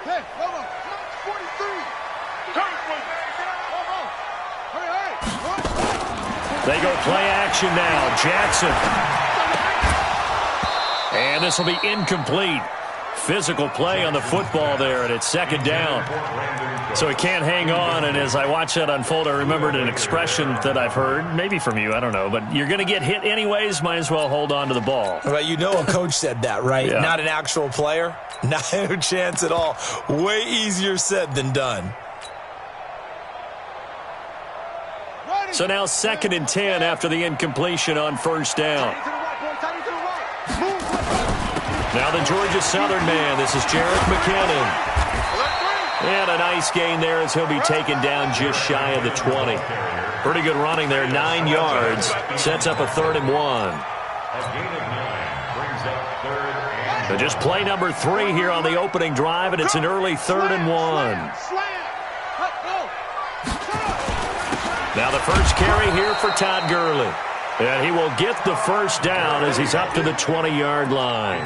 Hey, come on. 43. They go play action now. Jackson. And this will be incomplete. Physical play on the football there, and it's second down. So he can't hang on, and as I watch that unfold, I remembered an expression that I've heard, maybe from you, I don't know, but you're going to get hit anyways, might as well hold on to the ball. Well, you know a coach said that, right? Yeah. Not an actual player. No chance at all. Way easier said than done. So now 2nd and 10 after the incompletion on first down. Now the Georgia Southern man. This is Jarek McKinnon. And a nice gain there as he'll be taken down just shy of the 20. Pretty good running there, 9 yards. Sets up a 3rd and 1. So just play number 3 here on the opening drive, and it's an early 3rd and 1. Now the first carry here for Todd Gurley. And he will get the first down as he's up to the 20-yard line.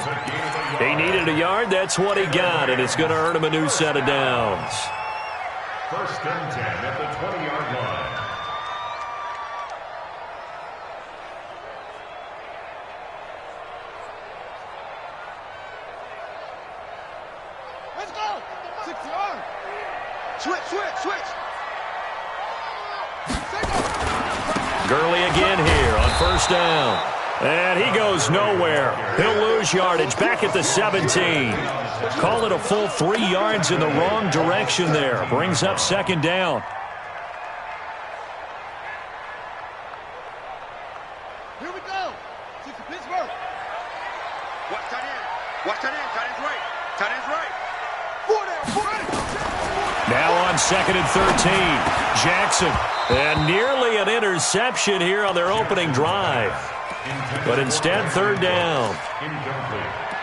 He needed a yard. That's what he got, and it's going to earn him a new set of downs. 1st and 10 at the 20-yard line. Let's go. 6 yards. Switch. Gurley again here on first down. And he goes nowhere. He'll lose yardage back at the 17. Call it a full 3 yards in the wrong direction there. Brings up 2nd down. Here we go. 6 to Pittsburgh. Watch tight end. Watch tight end. Tight end's right. Tight end's right. 4 down. Now on 2nd and 13. Jackson. And nearly an interception here on their opening drive. But instead, 3rd down.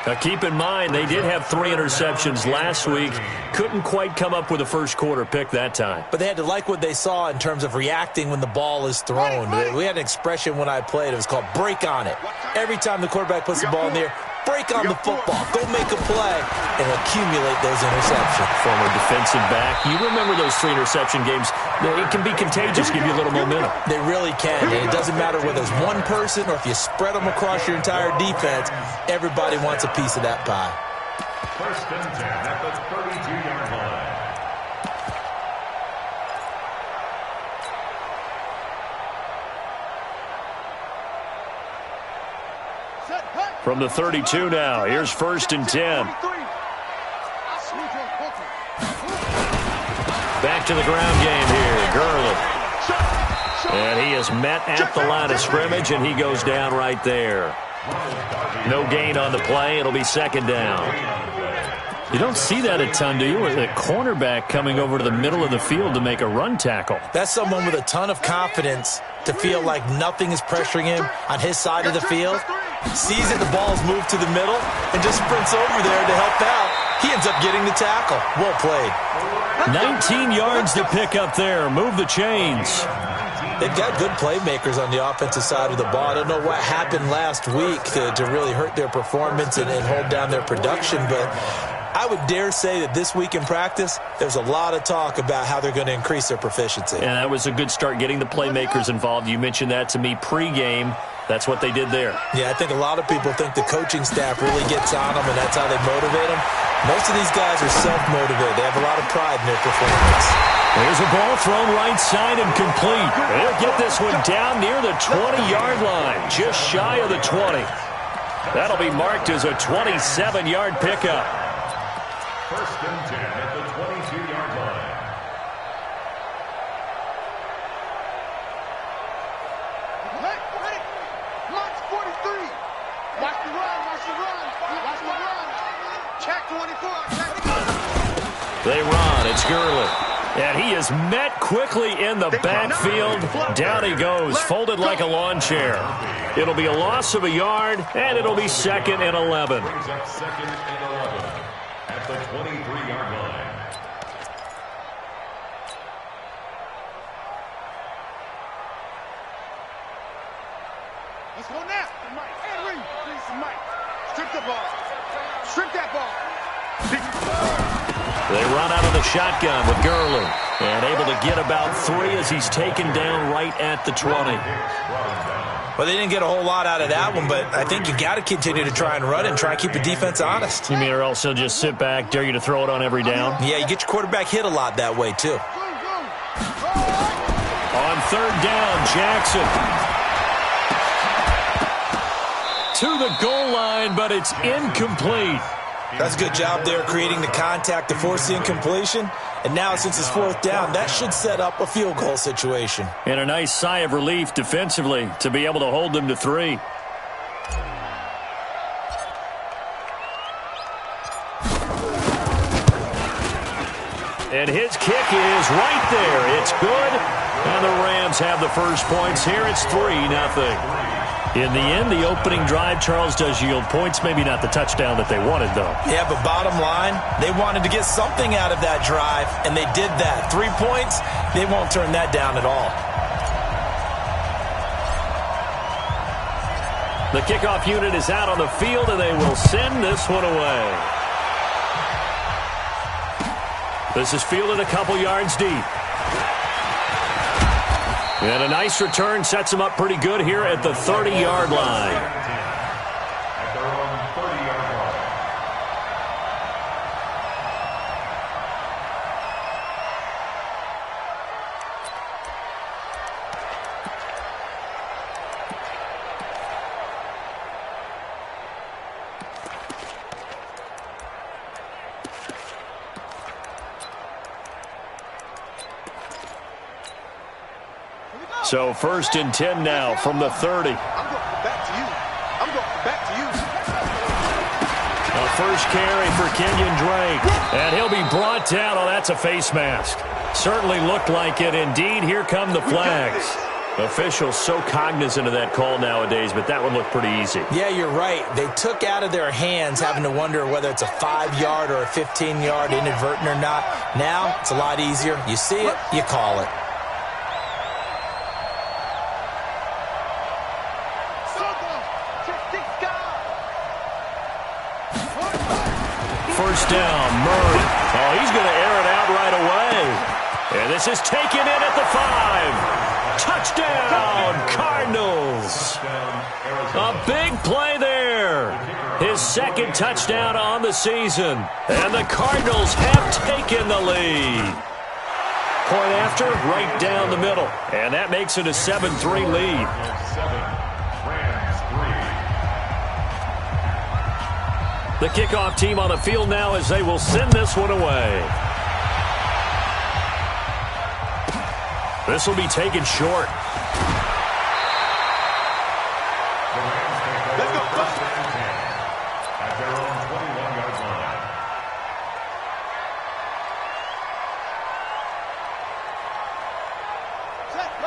Now keep in mind, they did have 3 interceptions last week. Couldn't quite come up with a first quarter pick that time. But they had to like what they saw in terms of reacting when the ball is thrown. We had an expression when I played. It was called break on it. Every time the quarterback puts the ball in the air, break on the football. Go make a play and accumulate those interceptions. Former defensive back. You remember those 3 interception games. It can be contagious, give you a little momentum. They really can. And it doesn't matter whether it's one person or if you spread them across your entire defense. Everybody wants a piece of that pie. 1st and 10 at the 32-yard line. From the 32 now, here's 1st and 10. Back to the ground game here, Gurley. And he is met at the line of scrimmage, and he goes down right there. No gain on the play. It'll be 2nd down. You don't see that a ton, do you? With a cornerback coming over to the middle of the field to make a run tackle. That's someone with a ton of confidence to feel like nothing is pressuring him on his side of the field. Sees that the ball's moved to the middle and just sprints over there to help out. He ends up getting the tackle. Well played. 19 yards to pick up there. Move the chains. They've got good playmakers on the offensive side of the ball. I don't know what happened last week to really hurt their performance and hold down their production, but I would dare say that this week in practice, there's a lot of talk about how they're going to increase their proficiency. And that was a good start, getting the playmakers involved. You mentioned that to me pregame. That's what they did there. Yeah, I think a lot of people think the coaching staff really gets on them, and that's how they motivate them. Most of these guys are self-motivated. They have a lot of pride in their performance. There's a ball thrown right side and complete. They'll get this one down near the 20-yard line, just shy of the 20. That'll be marked as a 27-yard pickup. 1st and 10 at the 22-yard line. March 43. Watch the run. Check 24. They run. It's Gurley. And he is met quickly in the backfield. Down he goes, folded like a lawn chair. It'll be a loss of a yard, and it'll be 2nd and 11. Brings up 2nd and 11 at the 23-yard line. Let's go now. Henry, please, Mike. Strip the ball. Strip that ball. They run out of the shotgun with Gurley. And able to get about 3 as he's taken down right at the 20. Well, they didn't get a whole lot out of that one, but I think you got to continue to try and run and try and keep the defense honest. You mean or else he'll just sit back, dare you to throw it on every down? Yeah, you get your quarterback hit a lot that way, too. On 3rd down, Jackson. To the goal line, but it's incomplete. That's a good job there creating the contact to force the incompletion. And now, since it's 4th down, that should set up a field goal situation. And a nice sigh of relief defensively to be able to hold them to 3. And his kick is right there. It's good. And the Rams have the first points here. It's 3-0. In the end, the opening drive, Charles, does yield points. Maybe not the touchdown that they wanted, though. Yeah, but bottom line, they wanted to get something out of that drive, and they did that. 3 points, they won't turn that down at all. The kickoff unit is out on the field, and they will send this one away. This is fielded a couple yards deep. And a nice return sets him up pretty good here at the 30-yard line. At their own 30-yard line. So 1st and 10 now from the 30. I'm going back to you. I'm going back to you. A first carry for Kenyon Drake. And he'll be brought down. Oh, that's a face mask. Certainly looked like it. Indeed, here come the flags. Officials so cognizant of that call nowadays, but that one looked pretty easy. Yeah, you're right. They took out of their hands having to wonder whether it's a 5-yard or a 15-yard inadvertent or not. Now, it's a lot easier. You see it, you call it. First down, Murray. Oh, he's going to air it out right away. And this is taken in at the 5. Touchdown, Cardinals. A big play there. His 2nd touchdown on the season. And the Cardinals have taken the lead. Point after, right down the middle. And that makes it a 7-3 lead. The kickoff team on the field now as they will send this one away. This will be taken short. Let's go. At their own 21-yard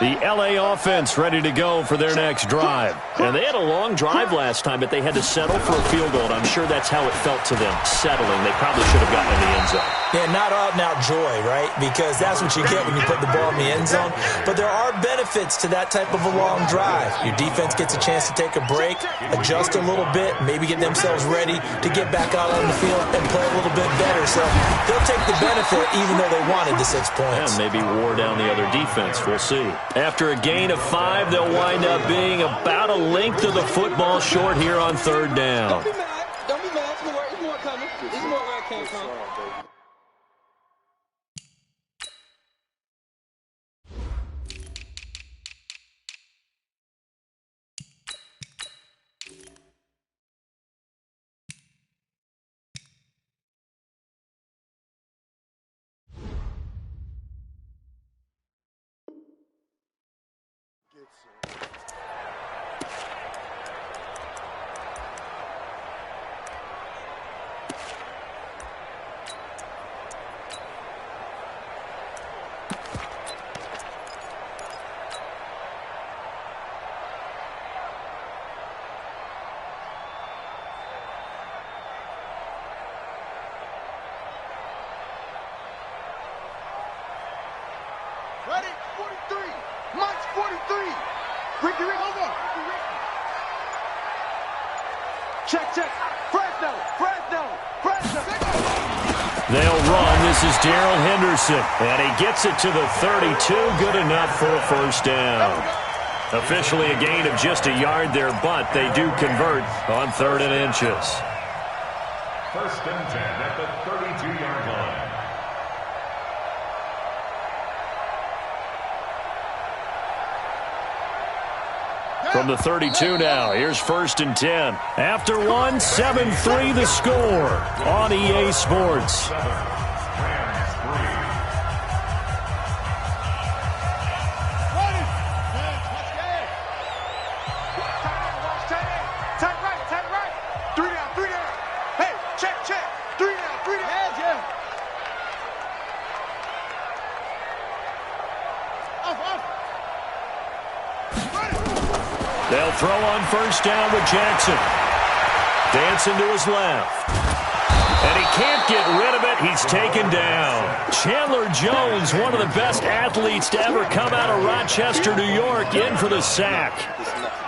line. The L.A. offense ready to go for their next drive. And they had a long drive last time, but they had to settle for a field goal, and I'm sure that's how it felt to them, settling. They probably should have gotten in the end zone. Yeah, not out-and-out joy, right? Because that's what you get when you put the ball in the end zone. But there are benefits to that type of a long drive. Your defense gets a chance to take a break, adjust a little bit, maybe get themselves ready to get back out on the field and play a little bit better. So they'll take the benefit even though they wanted the 6 points. And maybe wore down the other defense. We'll see. After a gain of 5, they'll wind up being about a length of the football short here on 3rd down. Don't be mad. Don't be mad. It's more coming. It's more where it came from. Ready? 43. Mike's 43. Ricky, hold on. Check. Fresno. They'll run. This is Darrell Henderson. And he gets it to the 32. Good enough for a first down. Officially a gain of just a yard there, but they do convert on 3rd and inches. 1st and 10 at the 32-yard line. From the 32 now, here's 1st and 10. After one, 7-3 the score on EA Sports. They'll throw on 1st down with Jackson. Dancing to his left. And he can't get rid of it. He's taken down. Chandler Jones, one of the best athletes to ever come out of Rochester, New York, in for the sack.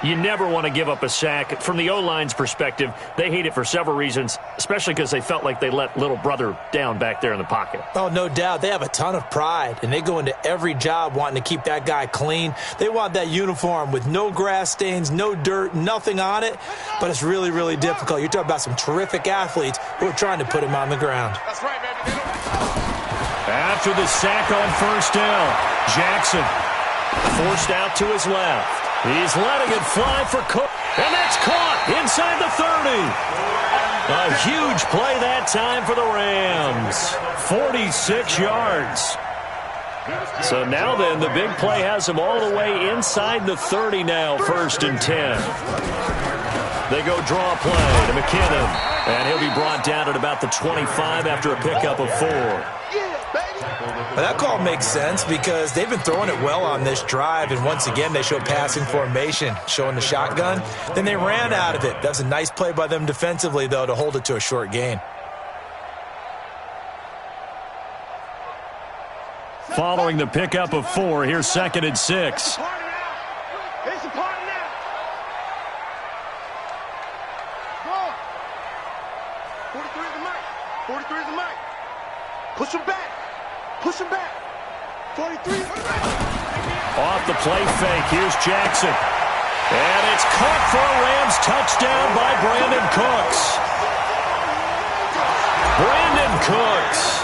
You never want to give up a sack. From the O-line's perspective, they hate it for several reasons, especially because they felt like they let little brother down back there in the pocket. Oh, no doubt. They have a ton of pride, and they go into every job wanting to keep that guy clean. They want that uniform with no grass stains, no dirt, nothing on it, but it's really, really difficult. You're talking about some terrific athletes who are trying to put him on the ground. That's right, baby. After the sack on 1st down, Jackson forced out to his left. He's letting it fly for Cook, and that's caught inside the 30. A huge play that time for the Rams. 46 yards. So now then, the big play has them all the way inside the 30 now, 1st and 10. They go draw play to McKinnon, and he'll be brought down at about the 25 after a pickup of 4. Well, that call makes sense because they've been throwing it well on this drive, and once again they show passing formation, showing the shotgun. Then they ran out of it. That was a nice play by them defensively, though, to hold it to a short gain. Following the pickup of 4, here's 2nd and 6. It's a party now. Go on. 43 is the mic. 43 is the mic. Push him back. Push him back. 43. Off the play fake, here's Jackson. And it's caught for a Rams touchdown by Brandon Cooks. Brandon Cooks,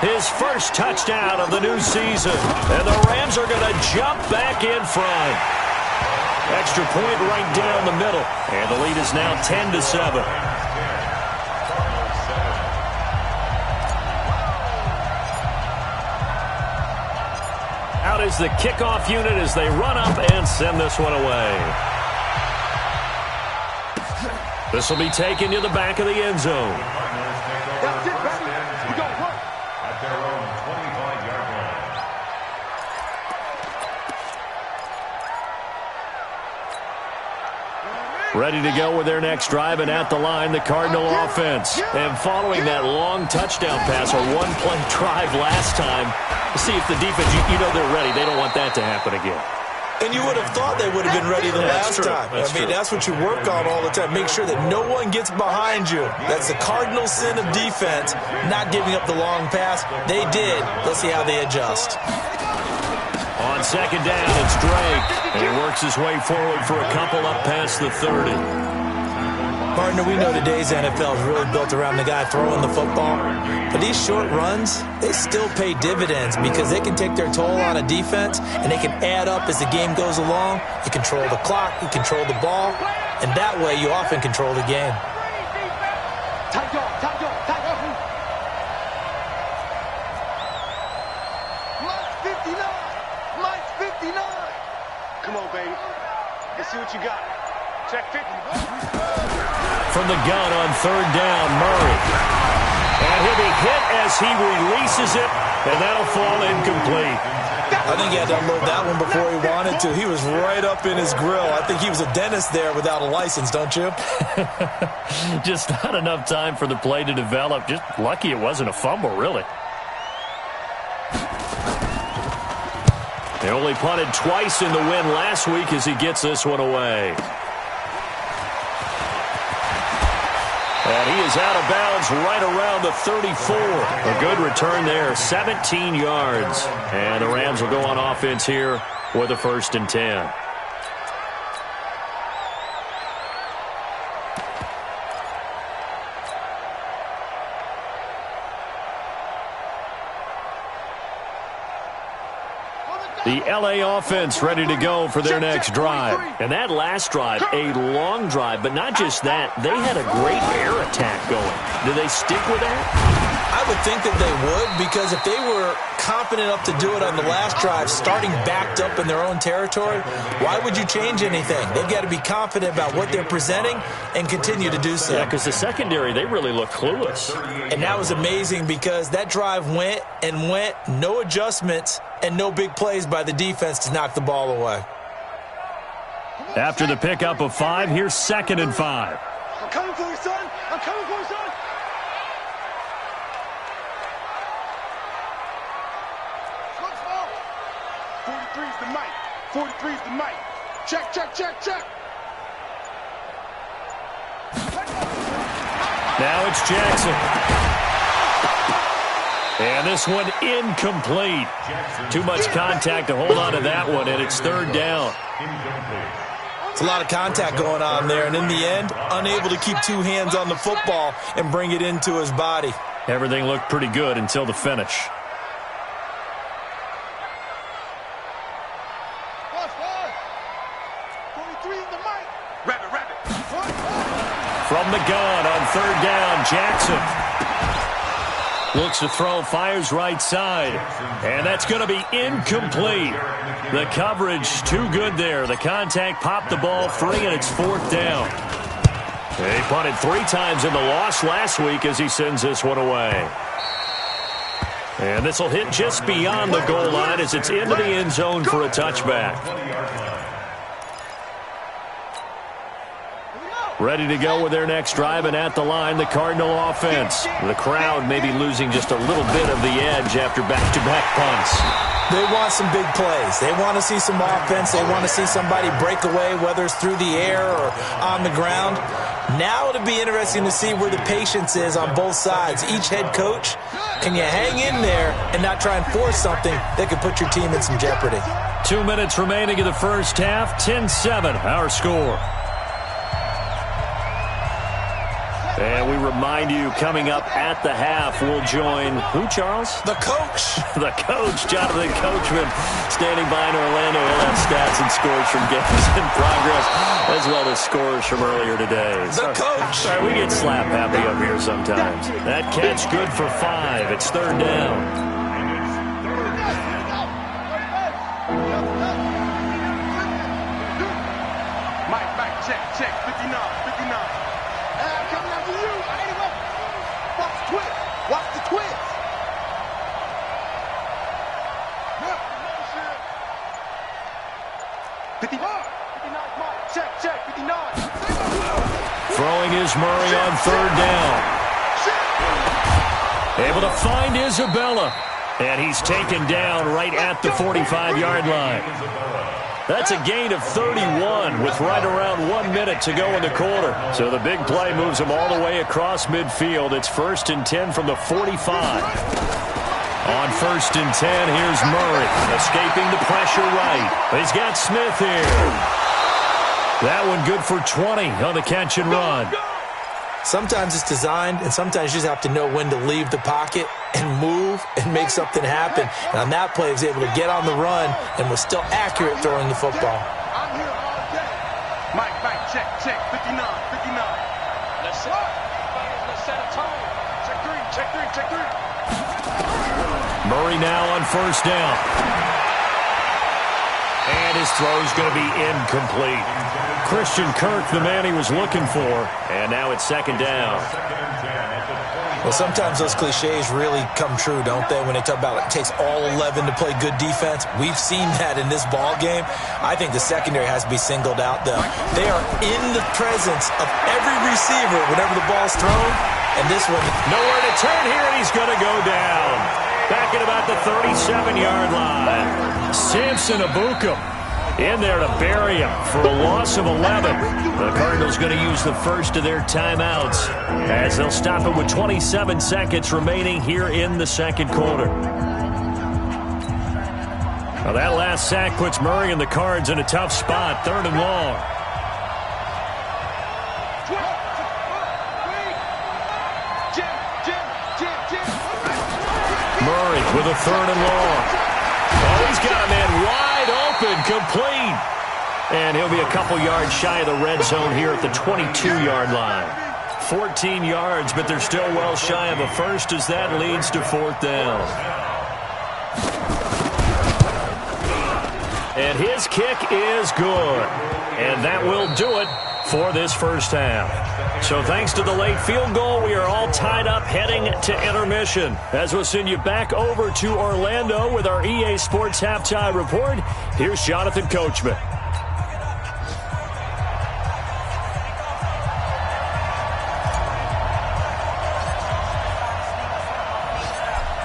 his first touchdown of the new season. And the Rams are going to jump back in front. Extra point right down the middle. And the lead is now 10-7. Out is the kickoff unit as they run up and send this one away. This will be taken to the back of the end zone. That's it, baby. We got work. At their own 25-yard line. Ready to go with their next drive, and at the line, the Cardinal offense. And following that long touchdown pass, a one-play drive last time, see if the defense, you know they're ready. They don't want that to happen again. And you would have thought they would have been ready the last time. That's what you work on all the time. Make sure that no one gets behind you. That's the cardinal sin of defense, not giving up the long pass. They did. Let's see how they adjust. On 2nd down, it's Drake. And he works his way forward for a couple up past the 30. Partner, we know today's NFL is really built around the guy throwing the football. But these short runs, they still pay dividends because they can take their toll on a defense, and they can add up as the game goes along. You control the clock, you control the ball, and that way you often control the game. Tight dog, tight dog, tight dog. Mike's 59. Mike's 59. Come on, baby. Let's see what you got. Check 50. From the gun on 3rd down, Murray. And he'll be hit as he releases it, and that'll fall incomplete. I think he had to unload that one before he wanted to. He was right up in his grill. I think he was a dentist there without a license, don't you? Just not enough time for the play to develop. Just lucky it wasn't a fumble, really. They only punted twice in the win last week as he gets this one away. And he is out of bounds right around the 34. A good return there, 17 yards. And the Rams will go on offense here with a 1st and 10. The L.A. offense ready to go for their next drive. And that last drive, a long drive, but not just that. They had a great air attack going. Do they stick with that? I would think that they would, because if they were confident enough to do it on the last drive, starting backed up in their own territory, why would you change anything? They've got to be confident about what they're presenting and continue to do so. Yeah, because the secondary, they really look clueless. And that was amazing because that drive went and went, no adjustments, and no big plays by the defense to knock the ball away. After the pickup of 5, here's 2nd and 5. I'm coming for you, son. I'm coming for you, son. Look, 43's the mic. 43's the mic. Check, check, check, check. Now it's Jackson. And this one incomplete. Too much contact to hold on to that one, and it's 3rd down. It's a lot of contact going on there, and in the end, unable to keep 2 hands on the football and bring it into his body. Everything looked pretty good until the finish. From the gun on 3rd down, Jackson. Looks to throw, fires right side. And that's going to be incomplete. The coverage too good there. The contact popped the ball free, and it's 4th down. He punted 3 times in the loss last week as he sends this one away. And this will hit just beyond the goal line as it's into the end zone for a touchback. Ready to go with their next drive, and at the line, the Cardinal offense. The crowd may be losing just a little bit of the edge after back-to-back punts. They want some big plays. They want to see some offense. They want to see somebody break away, whether it's through the air or on the ground. Now it'll be interesting to see where the patience is on both sides. Each head coach, can you hang in there and not try and force something that could put your team in some jeopardy? 2 minutes remaining in the first half, 10-7, our score. And we remind you, coming up at the half, we'll join who, Charles? The coach. The coach, Jonathan Coachman, standing by in Orlando. He'll have stats and scores from games in progress, as well as scores from earlier today. The coach. Sorry, we get slap happy up here sometimes. That catch good for 5. It's 3rd down. Mike, check, 59. I'm coming after you. I ain't up. Watch the twist. Watch the twist. Yeah. 59. 59, Mike. Check, 59. Throwing is Murray on 3rd down. Able to find Isabella. And he's taken down right at the 45-yard line. That's a gain of 31 with right around 1 minute to go in the quarter. So the big play moves him all the way across midfield. It's 1st and 10 from the 45. On 1st and 10, here's Murray, escaping the pressure right. He's got Smith here. That one good for 20 on the catch and run. Sometimes it's designed, and sometimes you just have to know when to leave the pocket and move and make something happen. And on that play, he was able to get on the run and was still accurate throwing the football. I'm here all day. Mike, check, 59. Let's set a tone. Check three. Murray now on 1st down. And his throw's going to be incomplete. Christian Kirk, the man he was looking for. And now it's 2nd down. Well, sometimes those cliches really come true, don't they, when they talk about it takes all 11 to play good defense. We've seen that in this ball game. I think the secondary has to be singled out, though. They are in the presence of every receiver whenever the ball's thrown, and this one, nowhere to turn here, and he's going to go down. Back at about the 37-yard line. Samson Abuka. In there to bury him for a loss of 11. The Cardinals going to use the first of their timeouts as they'll stop it with 27 seconds remaining here in the second quarter. Now that last sack puts Murray and the Cards in a tough spot, 3rd and long. Murray with a 3rd and long. Oh, he's got a man wide open, complete. And he'll be a couple yards shy of the red zone here at the 22-yard line. 14 yards, but they're still well shy of a first as that leads to 4th down. And his kick is good. And that will do it for this first half. So thanks to the late field goal, we are all tied up heading to intermission. As we'll send you back over to Orlando with our EA Sports Halftime Report, here's Jonathan Coachman.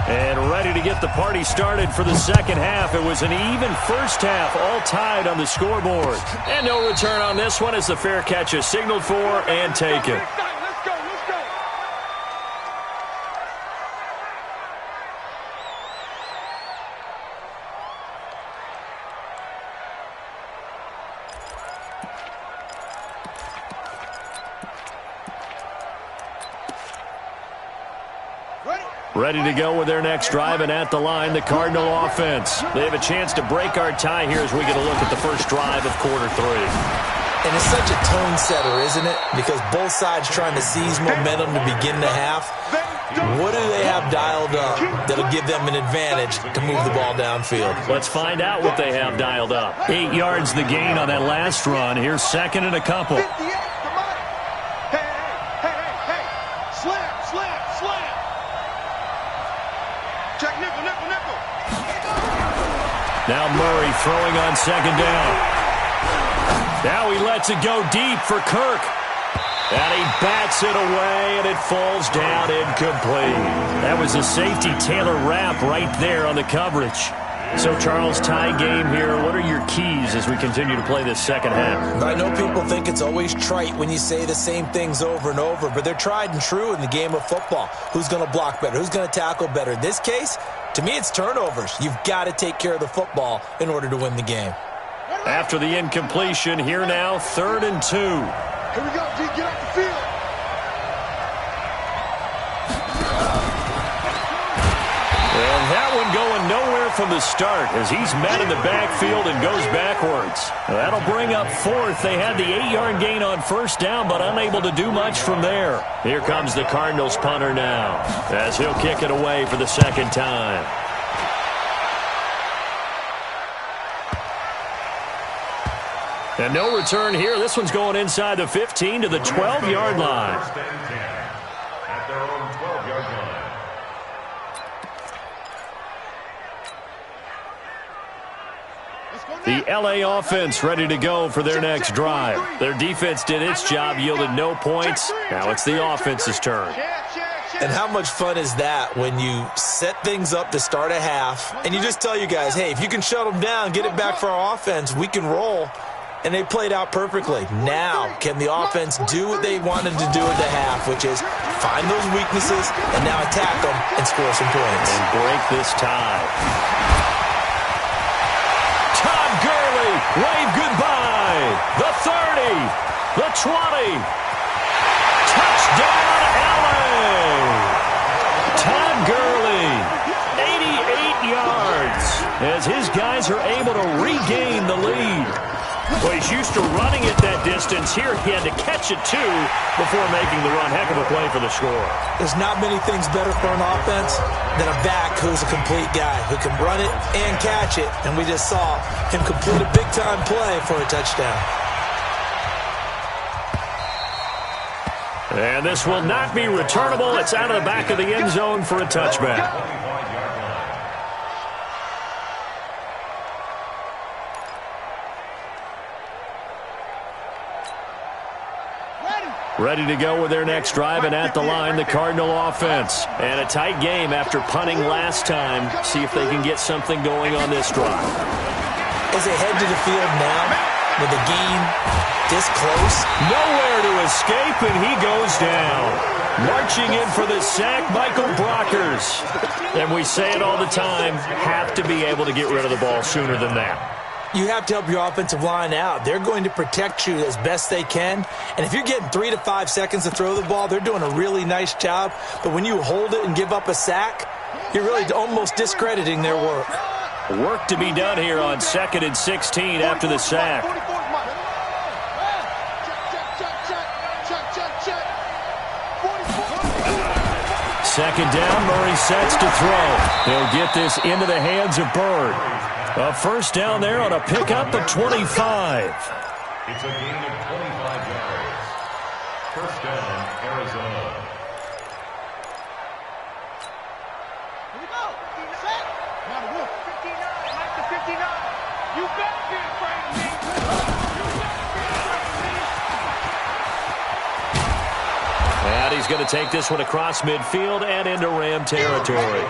And ready to get the party started for the second half. It was an even first half, all tied on the scoreboard. And no return on this one as the fair catch is signaled for and taken. Ready to go with their next drive, and at the line, the Cardinal offense. They have a chance to break our tie here as we get a look at the first drive of quarter 3. And it's such a tone setter, isn't it? Because both sides trying to seize momentum to begin the half. What do they have dialed up that'll give them an advantage to move the ball downfield? Let's find out what they have dialed up. 8 yards the gain on that last run. Here's 2nd and a couple. Now Murray throwing on 2nd down. Now he lets it go deep for Kirk. And he bats it away, and it falls down incomplete. That was a safety Taylor Rapp right there on the coverage. So, Charles, tie game here. What are your keys as we continue to play this second half? I know people think it's always trite when you say the same things over and over, but they're tried and true in the game of football. Who's going to block better? Who's going to tackle better? In this case, to me, it's turnovers. You've got to take care of the football in order to win the game. After the incompletion, here now, 3rd and 2. Here we go, G. Get off the field. And that one going nowhere from the start as he's met in the backfield and goes backwards. That'll bring up 4th. They had the 8-yard gain on 1st down, but unable to do much from there. Here comes the Cardinals punter now as he'll kick it away for the 2nd time. And no return here. This one's going inside the 15 to the 12-yard line. At their own 12-yard line. The LA offense ready to go for their next drive. Their defense did its job, yielded no points. Now it's the offense's turn. And how much fun is that when you set things up to start a half, and you just tell you guys, hey, if you can shut them down, get it back for our offense, we can roll. And they played out perfectly. Now, can the offense do what they wanted to do at the half, which is find those weaknesses and now attack them and score some points. And break this tie. Todd Gurley, wave goodbye. The 30, the 20. Touchdown, LA. Todd Gurley, 88 yards, as his guys are able to regain the lead. Well, he's used to running it that distance. Here he had to catch it, too, before making the run. Heck of a play for the score. There's not many things better for an offense than a back who's a complete guy, who can run it and catch it. And we just saw him complete a big-time play for a touchdown. And this will not be returnable. It's out of the back of the end zone for a touchback. Ready to go with their next drive, and at the line, the Cardinal offense. And a tight game after punting last time. See if they can get something going on this drive. as they head to the field now with the game this close. Nowhere to escape, and he goes down. Marching in for the sack, Michael Brockers. And we say it all the time, have to be able to get rid of the ball sooner than that. You have to help your offensive line out. They're going to protect you as best they can. And if you're getting 3 to 5 seconds to throw the ball, they're doing a really nice job. But when you hold it and give up a sack, you're really almost discrediting their work. Work to be done here on 2nd and 16 after the sack. Second down, Murray sets to throw. He'll get this into the hands of Bird. A first down there on a pickup of 25. It's a gain of 25 yards. First down, Arizona. Here we go. Set. Now the wolf. 59. Like the 59. You better be afraid of me. And he's going to take this one across midfield and into Ram territory.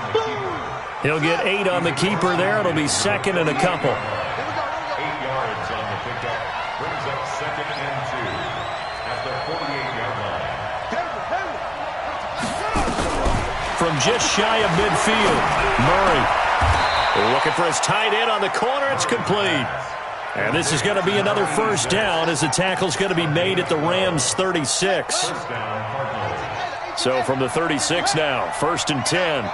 He'll get 8 on the keeper there. It'll be 2nd and a couple. 8 yards on the pickup. Brings up 2nd and 2 at the 48-yard line. From just shy of midfield, Murray looking for his tight end on the corner. It's complete. And this is going to be another first down as the tackle's going to be made at the Rams' 36. First down, Cardinals. So from the 36 now, 1st and 10.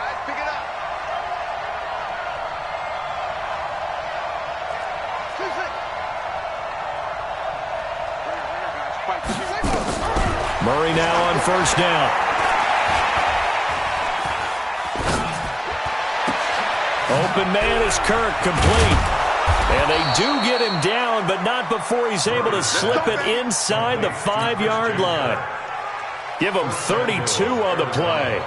Murray now on first down. Open man is Kirk, complete. And they do get him down, but not before he's able to slip it inside the 5-yard line. Give him 32 on the play.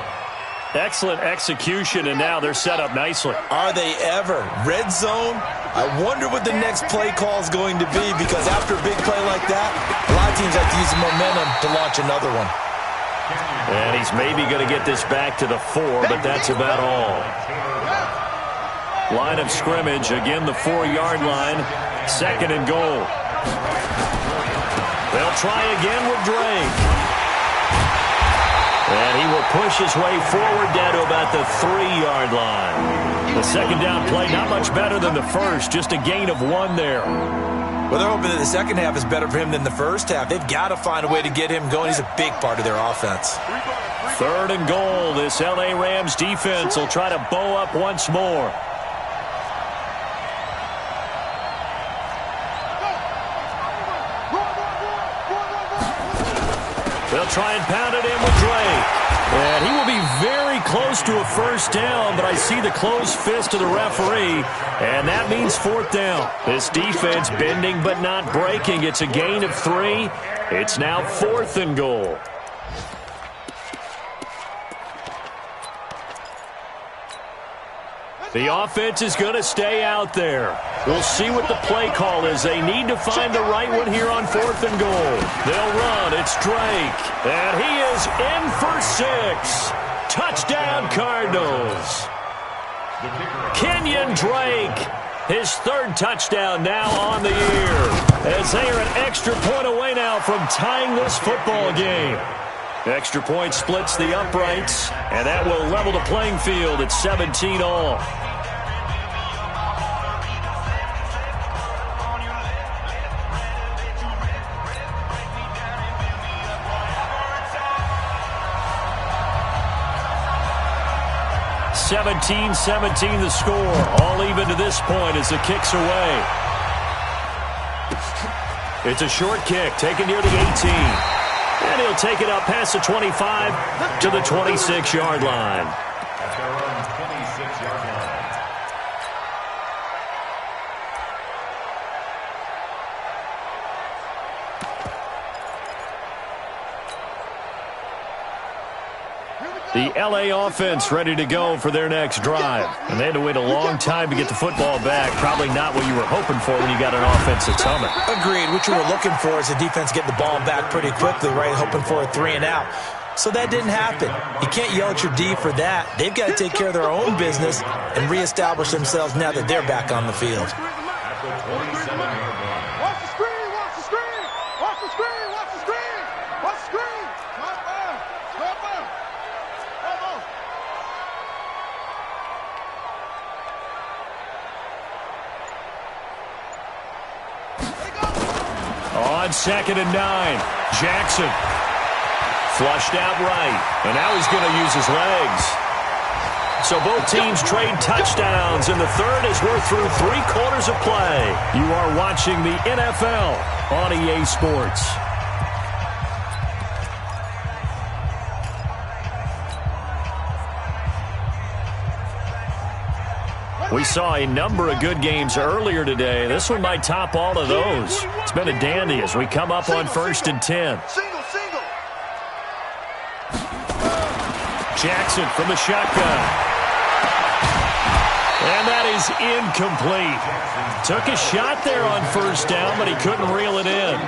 Excellent execution, and now they're set up nicely. Are they ever? Red zone? I wonder what the next play call is going to be, because after a big play like that, a lot of teams like to use the momentum to launch another one. And he's maybe going to get this back to the 4, but that's about all. Line of scrimmage, again the 4-yard line, 2nd and goal. They'll try again with Drake. And he will push his way forward down to about the 3-yard line. The second down play, not much better than the first, just a gain of 1 there. Well, they're hoping that the second half is better for him than the first half. They've got to find a way to get him going. He's a big part of their offense. 3rd and goal. This L.A. Rams defense will try to bow up once more. They'll try and pound it in with Drake. And he will be very close to a first down, but I see the closed fist of the referee, and that means 4th down. This defense bending but not breaking. It's a gain of 3. It's now 4th and goal. The offense is going to stay out there. We'll see what the play call is. They need to find the right one here on 4th and goal. They'll run. It's Drake. And he is in for 6. Touchdown, Cardinals. Kenyon Drake, his 3rd touchdown now on the year, as they are an extra point away now from tying this football game. Extra point splits the uprights, and that will level the playing field at 17 all. (17-17) the score. All even to this point as the kick's away. It's a short kick taken near the 18. And he'll take it up past the 25 to the 26-yard line. At their own 26-yard line. The L.A. offense ready to go for their next drive. And they had to wait a long time to get the football back. Probably not what you were hoping for when you got an offense that's humming. Agreed. What you were looking for is the defense getting the ball back pretty quickly, right? Hoping for a 3 and out. So that didn't happen. You can't yell at your D for that. They've got to take care of their own business and reestablish themselves now that they're back on the field. At at the 27-yard line. Watch the screen, watch the screen! Watch the screen, watch the screen! Watch the screen! Stop fire! Stop fire! Bravo! On 2nd and 9, Jackson flushed out right, and now he's going to use his legs. So both teams trade touchdowns, and the third as we're through 3 quarters of play. You are watching the NFL on EA Sports. We saw a number of good games earlier today. This one might top all of those. It's been a dandy as we come up on 1st and 10. Single, single! Jackson from the shotgun. And that is incomplete. Took a shot there on 1st down, but he couldn't reel it in.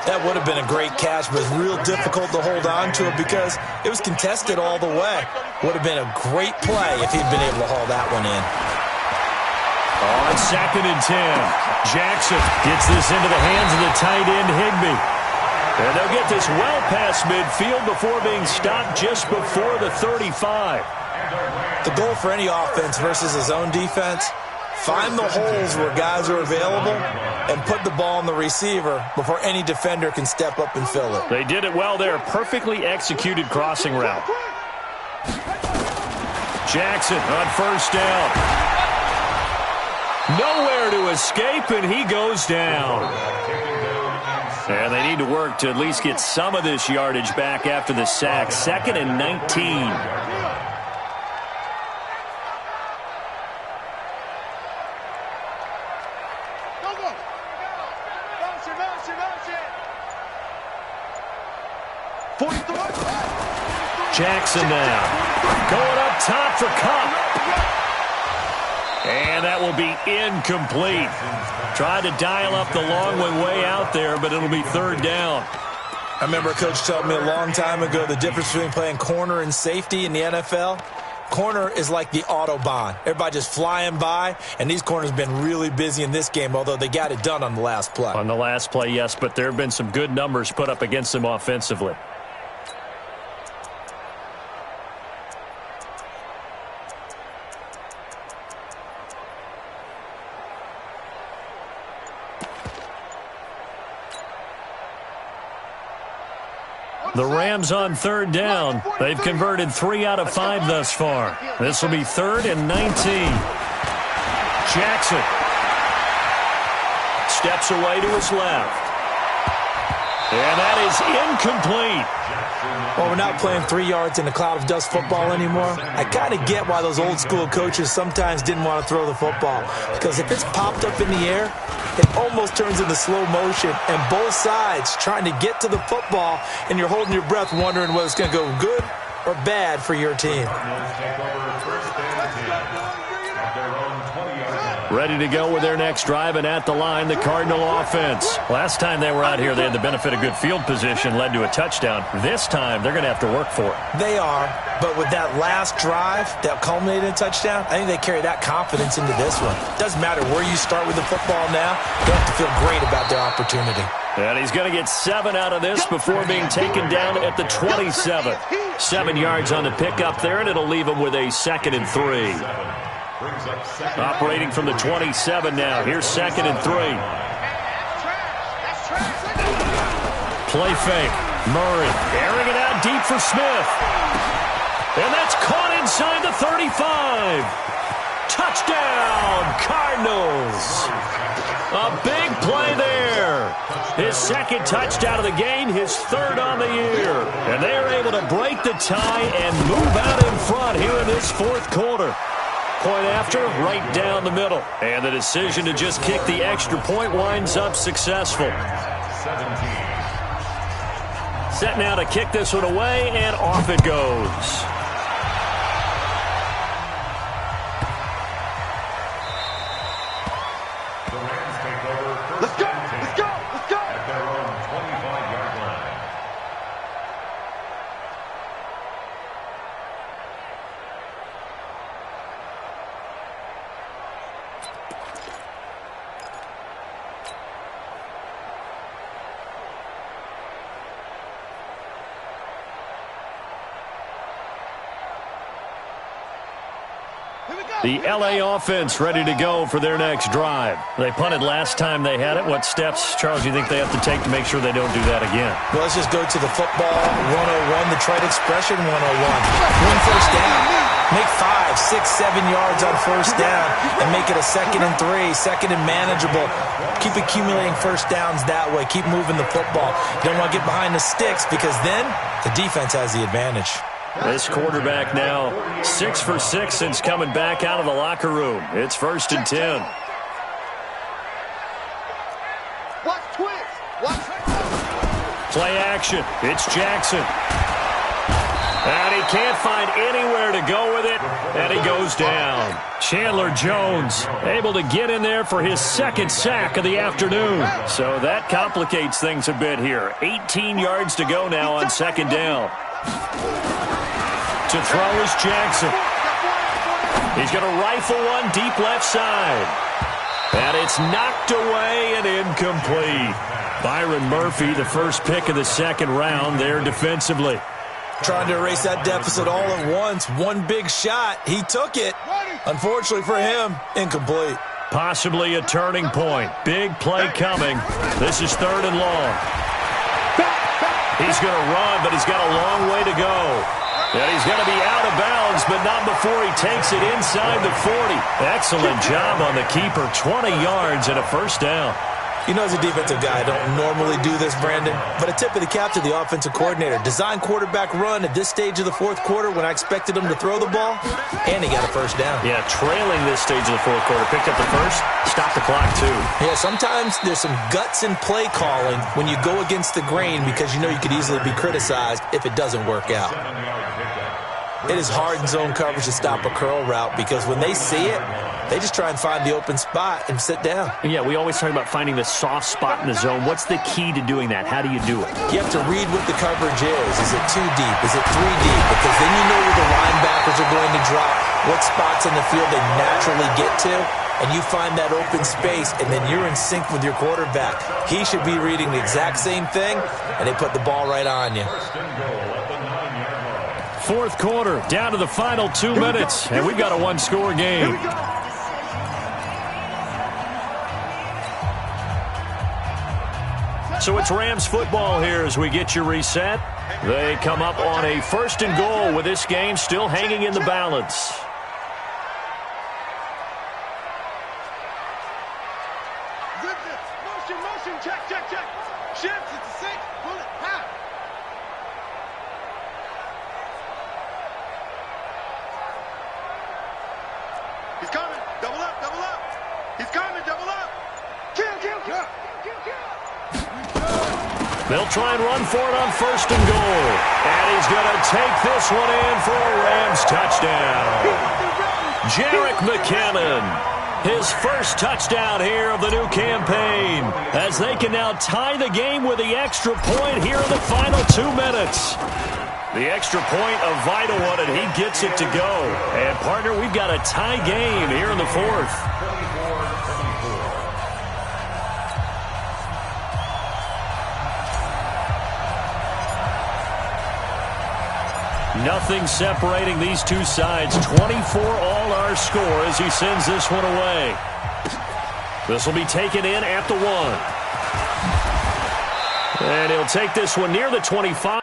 That would have been a great catch, but it's real difficult to hold on to it because it was contested all the way. Would have been a great play if he'd been able to haul that one in. On 2nd and 10, Jackson gets this into the hands of the tight end, Higbee. And they'll get this well past midfield before being stopped just before the 35. The goal for any offense versus his own defense, find the holes where guys are available and put the ball on the receiver before any defender can step up and fill it. They did it well there. Perfectly executed crossing route. Jackson on 1st down. Nowhere to escape, and he goes down. And they need to work to at least get some of this yardage back after the sack. 2nd and 19. Jackson now. Going up top for Cup. And that will be incomplete. Tried to dial up the long way out there, but it'll be 3rd down. I remember a coach told me a long time ago the difference between playing corner and safety in the NFL. Corner is like the Autobahn. Everybody just flying by, and these corners have been really busy in this game, although they got it done on the last play. On the last play, yes, but there have been some good numbers put up against them offensively. The Rams on 3rd down. They've converted 3 out of 5 thus far. This will be 3rd and 19. Jackson steps away to his left. And that is incomplete. Well, we're not playing 3 yards in a cloud of dust football anymore. I kind of get why those old school coaches sometimes didn't want to throw the football. Because if it's popped up in the air, it almost turns into slow motion. And both sides trying to get to the football, and you're holding your breath wondering whether it's going to go good or bad for your team. Ready to go with their next drive, and at the line, the Cardinal offense. Last time they were out here, they had the benefit of good field position, led to a touchdown. This time, they're going to have to work for it. They are, but with that last drive that culminated in a touchdown, I think they carry that confidence into this one. Doesn't matter where you start with the football now, they have to feel great about their opportunity. And he's going to get 7 out of this before being taken down at the 27. 7 yards on the pickup there, and it'll leave him with a 2nd and 3. Operating from the 27 now. Here's 2nd and 3. Play fake. Murray airing it out deep for Smith. And that's caught inside the 35. Touchdown, Cardinals. A big play there. His 2nd touchdown of the game, his 3rd on the year. And they are able to break the tie and move out in front here in this 4th quarter. Point after, right down the middle. And the decision to just kick the extra point winds up successful. Set now to kick this one away, and off it goes. Let's go! Let's go! Let's go! At their own 25-yard line. The L.A. offense ready to go for their next drive. They punted last time they had it. What steps, Charles, do you think they have to take to make sure they don't do that again? Well, let's just go to the football 101, the trade expression 101. Win first down. Make 5, 6, 7 yards on first down and make it a 2nd and 3, 2nd and manageable. Keep accumulating first downs that way. Keep moving the football. You don't want to get behind the sticks because then the defense has the advantage. This quarterback now 6 for 6 since coming back out of the locker room. It's 1st and 10. Watch twist. Watch. Play action. It's Jackson. And he can't find anywhere to go with it, and he goes down. Chandler Jones able to get in there for his 2nd sack of the afternoon. So that complicates things a bit here. 18 yards to go now on 2nd down. To throw is Jackson. He's going to rifle one deep left side. And it's knocked away and incomplete. Byron Murphy, the first pick of the 2nd round there defensively. Trying to erase that deficit all at once. One big shot. He took it. Unfortunately for him, incomplete. Possibly a turning point. Big play coming. This is 3rd and long. He's going to run, but he's got a long way to go. And he's going to be out of bounds, but not before he takes it inside the 40. Excellent job on the keeper. 20 yards and a 1st down. You know, as a defensive guy, I don't normally do this, Brandon, but a tip of the cap to the offensive coordinator. Design quarterback run at this stage of the 4th quarter when I expected him to throw the ball, and he got a 1st down. Yeah, trailing this stage of the 4th quarter. Picked up the 1st, stopped the clock, too. Yeah, sometimes there's some guts in play calling when you go against the grain because you know you could easily be criticized if it doesn't work out. It is hard in zone coverage to stop a curl route because when they see it, they just try and find the open spot and sit down. Yeah, we always talk about finding the soft spot in the zone. What's the key to doing that? How do you do it? You have to read what the coverage is. Is it 2 deep? Is it 3 deep? Because then you know where the linebackers are going to drop, what spots in the field they naturally get to, and you find that open space, and then you're in sync with your quarterback. He should be reading the exact same thing, and they put the ball right on you. 4th quarter, down to the final 2 minutes, and we've got a 1-score game. So it's Rams football here as we get you reset. They come up on a 1st and goal with this game still hanging in the balance. Motion, check. Ships, it's a 6. Bullet, half. He's coming. Double up. He's coming. Double up. Kill. They'll try and run for it on 1st and goal. And he's going to take this one in for a Rams touchdown. Jerick McKinnon, his 1st touchdown here of the new campaign, as they can now tie the game with the extra point here in the final 2 minutes. The extra point, a vital one, and he gets it to go. And, partner, we've got a tie game here in the 4th. Nothing separating these two sides. 24 all our score as he sends this one away. This will be taken in at the 1. And he'll take this one near the 25.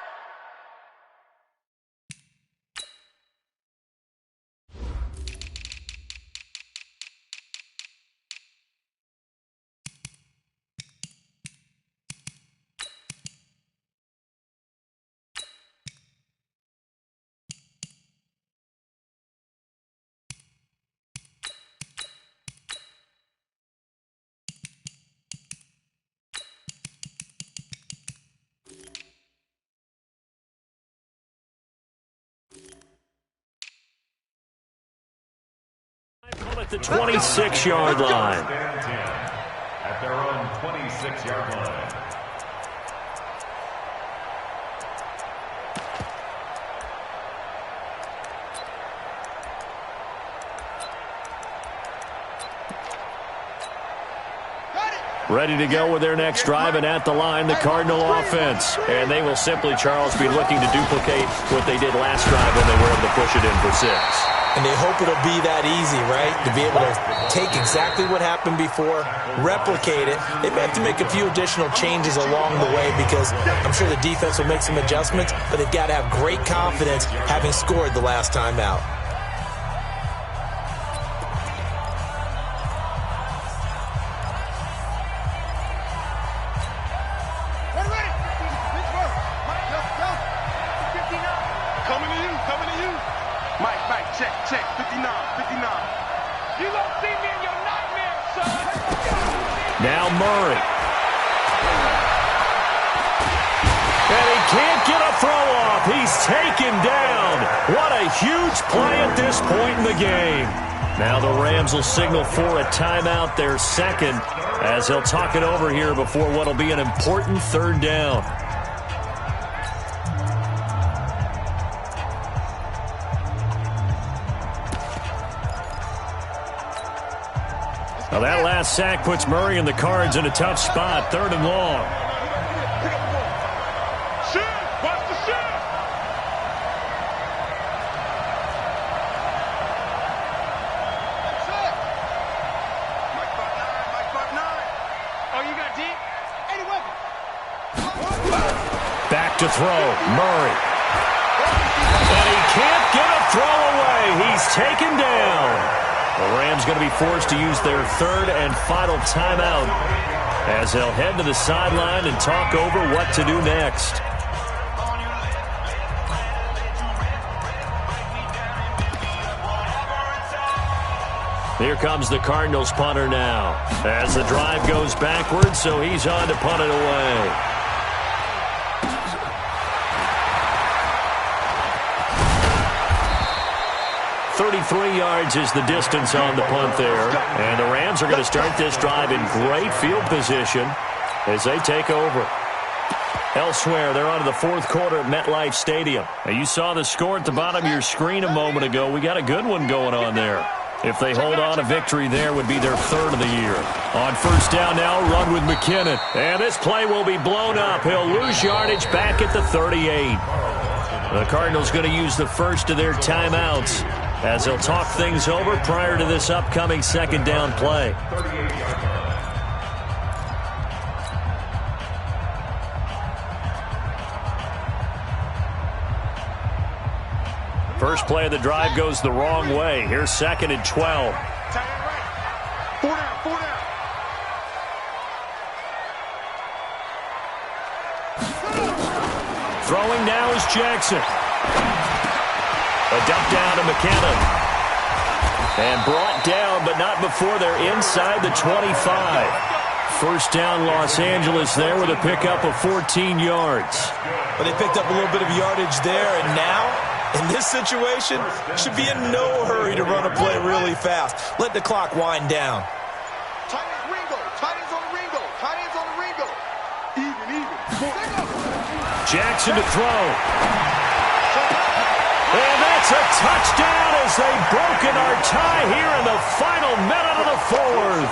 At the 26-yard line. At their own 26-yard line. Ready to go with their next drive, and at the line, the Cardinal offense. And they will simply, Charles, be looking to duplicate what they did last drive when they were able to push it in for 6. And they hope it'll be that easy, right? To be able to take exactly what happened before, replicate it. They may have to make a few additional changes along the way because I'm sure the defense will make some adjustments, but they've got to have great confidence having scored the last time out. Check, 59. You gonna see me in your nightmare, son. Now Murray. And he can't get a throw off. He's taken down. What a huge play at this point in the game. Now the Rams will signal for a timeout, their second, as they'll talk it over here before what will be an important third down. Now that last sack puts Murray and the Cards in a tough spot, 3rd and long. Watch the shift. Mike 5'9". Oh, you got deep? 80 weapon. Back to throw, Murray. And he can't get a throw away. He's taken down. The Rams going to be forced to use their 3rd and final timeout as they'll head to the sideline and talk over what to do next. Here comes the Cardinals punter now as the drive goes backwards, so he's on to punt it away. 33 yards is the distance on the punt there. And the Rams are going to start this drive in great field position as they take over. Elsewhere, they're on to the 4th quarter at MetLife Stadium. Now, you saw the score at the bottom of your screen a moment ago. We got a good one going on there. If they hold on, a victory there would be their 3rd of the year. On 1st down now, run with McKinnon. And this play will be blown up. He'll lose yardage back at the 38. The Cardinals going to use the first of their timeouts as they'll talk things over prior to this upcoming 2nd down play. First play of the drive goes the wrong way. Here's 2nd and 12. Four down. Throwing now is Jackson. A dump down to McKinnon. And brought down, but not before they're inside the 25. First down, Los Angeles there with a pickup of 14 yards. But they picked up a little bit of yardage there, and now, in this situation, should be in no hurry to run a play really fast. Let the clock wind down. Tight ends Ringo. Even. Jackson to throw. And that's a touchdown as they've broken our tie here in the final minute of the 4th.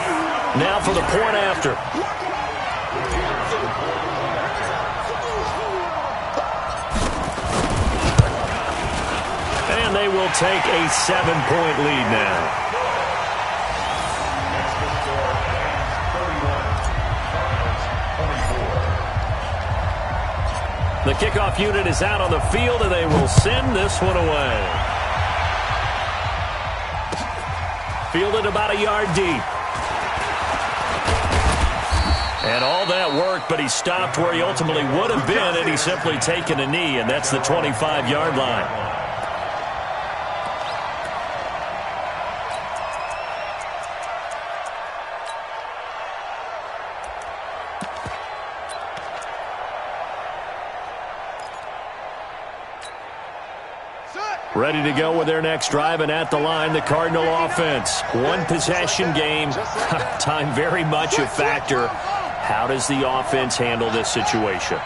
Now for the point after. And they will take a 7-point lead now. The kickoff unit is out on the field, and they will send this one away. Fielded about a yard deep. And all that worked, but he stopped where he ultimately would have been, and he's simply taken a knee, and that's the 25-yard line. Ready to go with their next drive, and at the line, the Cardinal offense. One possession game. Time very much a factor. How does the offense handle this situation?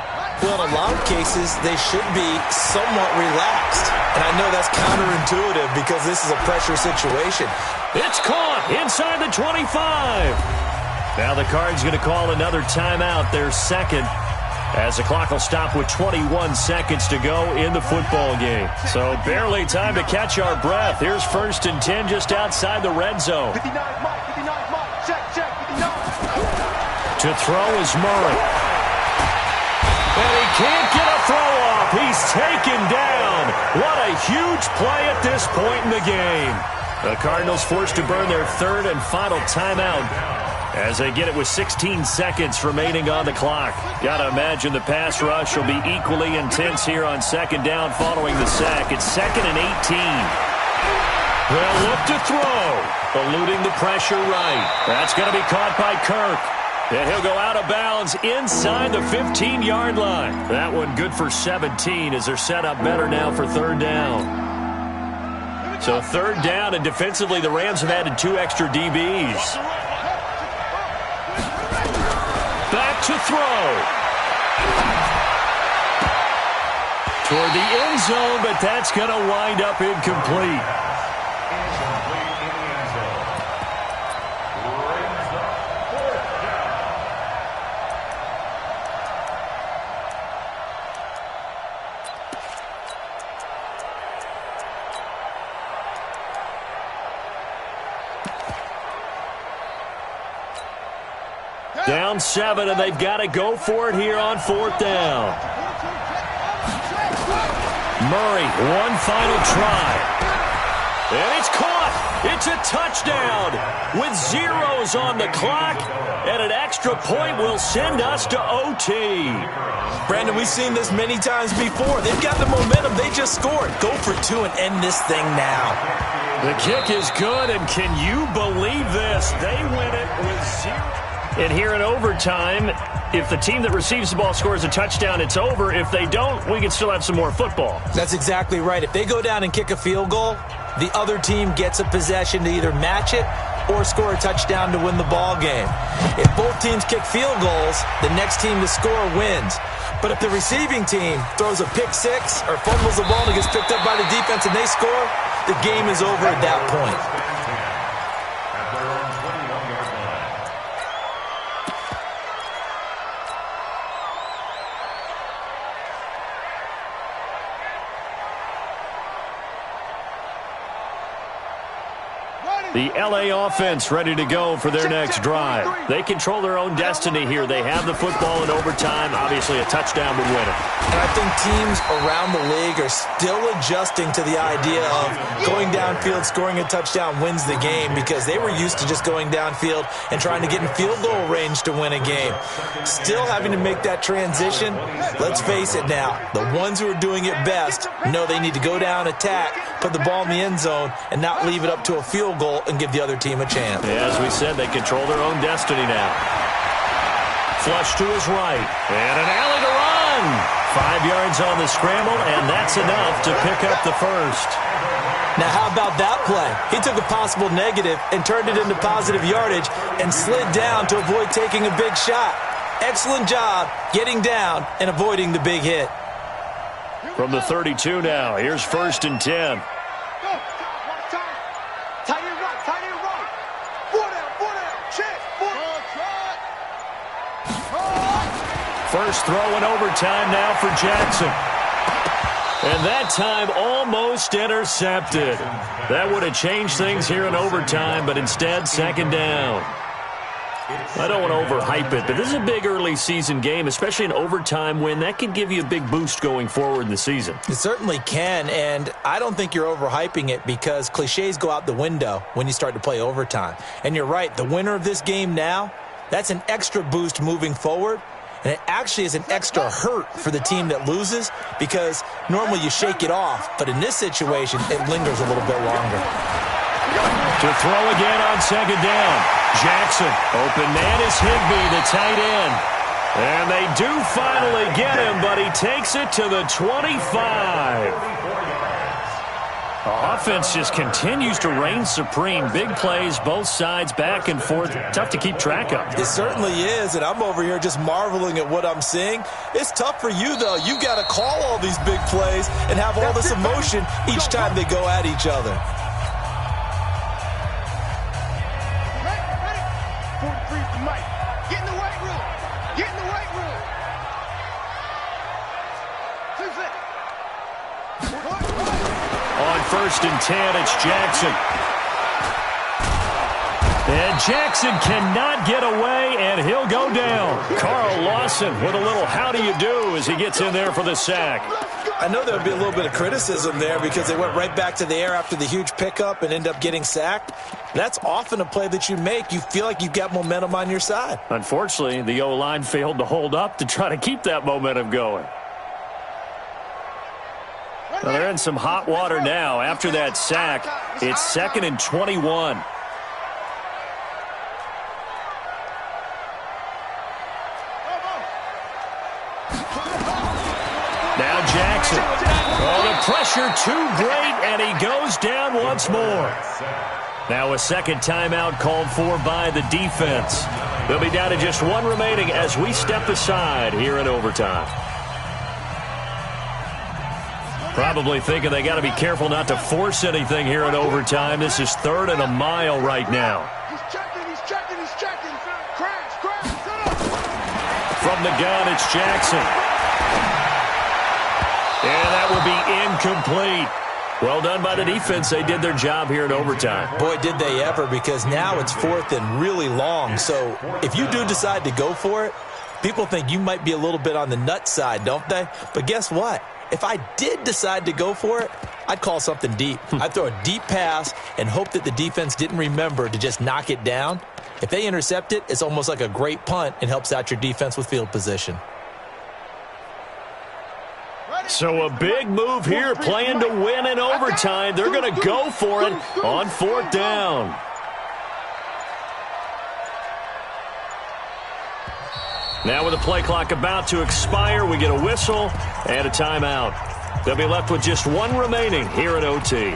Well, in a lot of cases, they should be somewhat relaxed. And I know that's counterintuitive because this is a pressure situation. It's caught inside the 25. Now the Cards going to call another timeout, their second. as the clock will stop with 21 seconds to go in the football game. So barely time to catch our breath. Here's 1st and 10 just outside the red zone. 59 Mike, 59 Mike, check, 59. To throw is Murray. And he can't get a throw off. He's taken down. What a huge play at this point in the game. The Cardinals forced to burn their 3rd and final timeout as they get it with 16 seconds remaining on the clock. Got to imagine the pass rush will be equally intense here on 2nd down following the sack. It's 2nd and 18. They'll look to throw, eluding the pressure right. That's going to be caught by Kirk. And he'll go out of bounds inside the 15-yard line. That one good for 17 as they're set up better now for 3rd down. So 3rd down, and defensively the Rams have added 2 extra DBs. Back to throw. Toward the end zone, but that's going to wind up incomplete. Down 7, and they've got to go for it here on 4th down. Murray, one final try. And it's caught. It's a touchdown with zeros on the clock. And an extra point will send us to OT. Brandon, we've seen this many times before. They've got the momentum. They just scored. Go for 2 and end this thing now. The kick is good, and can you believe this? They win it with 0. And here in overtime, if the team that receives the ball scores a touchdown, it's over. If they don't, we can still have some more football. That's exactly right. If they go down and kick a field goal, the other team gets a possession to either match it or score a touchdown to win the ball game. If both teams kick field goals, the next team to score wins. But if the receiving team throws a pick 6 or fumbles the ball and gets picked up by the defense and they score, the game is over at that point. The LA offense ready to go for their next drive. They control their own destiny here. They have the football in overtime. Obviously, a touchdown would win it. And I think teams around the league are still adjusting to the idea of going downfield, scoring a touchdown wins the game, because they were used to just going downfield and trying to get in field goal range to win a game. Still having to make that transition. Let's face it now, the ones who are doing it best know they need to go down, attack, put the ball in the end zone, and not leave it up to a field goal and give the other team a chance. Yeah, as we said, they control their own destiny now. Flush to his right, and an alley to run. 5 yards on the scramble, and that's enough to pick up the first. Now, how about that play? He took a possible negative and turned it into positive yardage and slid down to avoid taking a big shot. Excellent job getting down and avoiding the big hit. From the 32 now, here's 1st and 10. First throw in overtime now for Jackson. And that time almost intercepted. That would have changed things here in overtime, but instead 2nd down. I don't want to overhype it, but this is a big early season game, especially an overtime win. That can give you a big boost going forward in the season. It certainly can, and I don't think you're overhyping it because cliches go out the window when you start to play overtime. And you're right, the winner of this game now, that's an extra boost moving forward. And it actually is an extra hurt for the team that loses because normally you shake it off. But in this situation, it lingers a little bit longer. To throw again on 2nd down. Jackson, open man is Higbee, the tight end. And they do finally get him, but he takes it to the 25. Offense just continues to reign supreme. Big plays, both sides, back and forth. Tough to keep track of. It certainly is, and I'm over here just marveling at what I'm seeing. It's tough for you, though. You got to call all these big plays and have all this emotion each time they go at each other. 1st and 10. It's Jackson. And Jackson cannot get away, and he'll go down. Carl Lawson with a little how do you do as he gets in there for the sack. I know there would be a little bit of criticism there because they went right back to the air after the huge pickup and end up getting sacked. That's often a play that you make. You feel like you've got momentum on your side. Unfortunately, the O-line failed to hold up to try to keep that momentum going. Well, they're in some hot water now. After that sack, it's 2nd and 21. Now Jackson. Oh, the pressure too great, and he goes down once more. Now a second timeout called for by the defense. They'll be down to just one remaining as we step aside here in overtime. Probably thinking they got to be careful not to force anything here in overtime. This is 3rd and a mile right now. He's checking. Crash. From the gun, it's Jackson. And that will be incomplete. Well done by the defense. They did their job here in overtime. Boy, did they ever, because now it's 4th and really long. So if you do decide to go for it, people think you might be a little bit on the nut side, don't they? But guess what? If I did decide to go for it, I'd call something deep. I'd throw a deep pass and hope that the defense didn't remember to just knock it down. If they intercept it, it's almost like a great punt and helps out your defense with field position. So a big move here, playing to win in overtime. They're going to go for it on 4th down. Now with the play clock about to expire, we get a whistle and a timeout. They'll be left with just one remaining here at OT.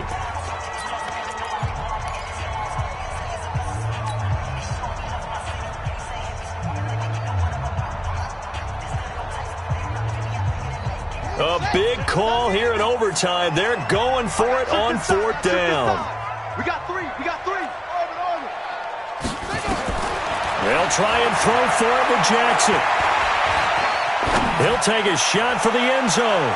A big call here in overtime. They're going for it on 4th down. We got three. They'll try and throw for it with Jackson. He'll take a shot for the end zone.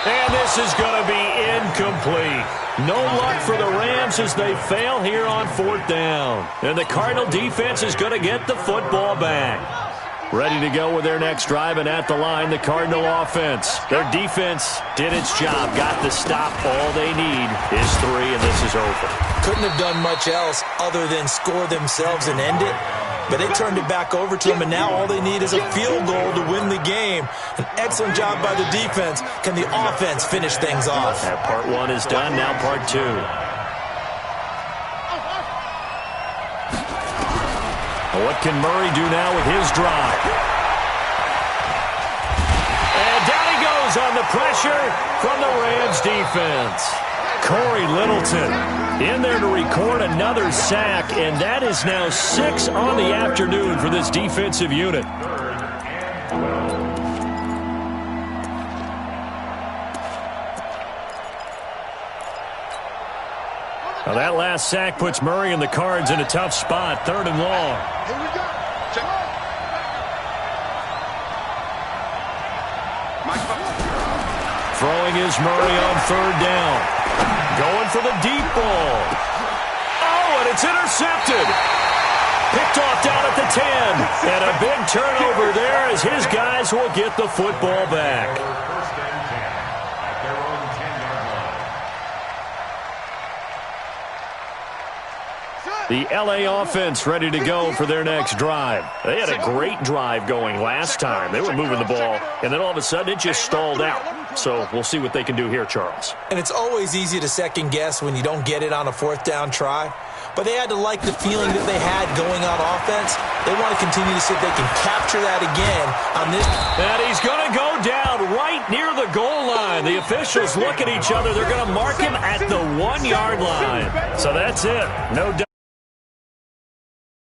And this is going to be incomplete. No luck for the Rams as they fail here on 4th down. And the Cardinal defense is going to get the football back. Ready to go with their next drive, and at the line, the Cardinal offense. Their defense did its job, got the stop. All they need is 3, and this is over. Couldn't have done much else other than score themselves and end it. But they turned it back over to them, and now all they need is a field goal to win the game. An excellent job by the defense. Can the offense finish things off? That part 1 is done, now part 2. What can Murray do now with his drive? And down he goes on the pressure from the Rams defense. Corey Littleton in there to record another sack, and that is now 6 on the afternoon for this defensive unit. Now that last sack puts Murray and the Cards in a tough spot, 3rd and long. Here we go. Check. Throwing is Murray on 3rd down. Going for the deep ball. Oh, and it's intercepted. Picked off down at the 10. And a big turnover there as his guys will get the football back. First and 10 at their own 10-yard line. The L.A. offense ready to go for their next drive. They had a great drive going last time. They were moving the ball, and then all of a sudden it just stalled out. So we'll see what they can do here, Charles. And it's always easy to second guess when you don't get it on a 4th down try. But they had to like the feeling that they had going on offense. They want to continue to see if they can capture that again on this. And he's going to go down right near the goal line. The officials look at each other. They're going to mark him at the 1-yard line. So that's it. No doubt.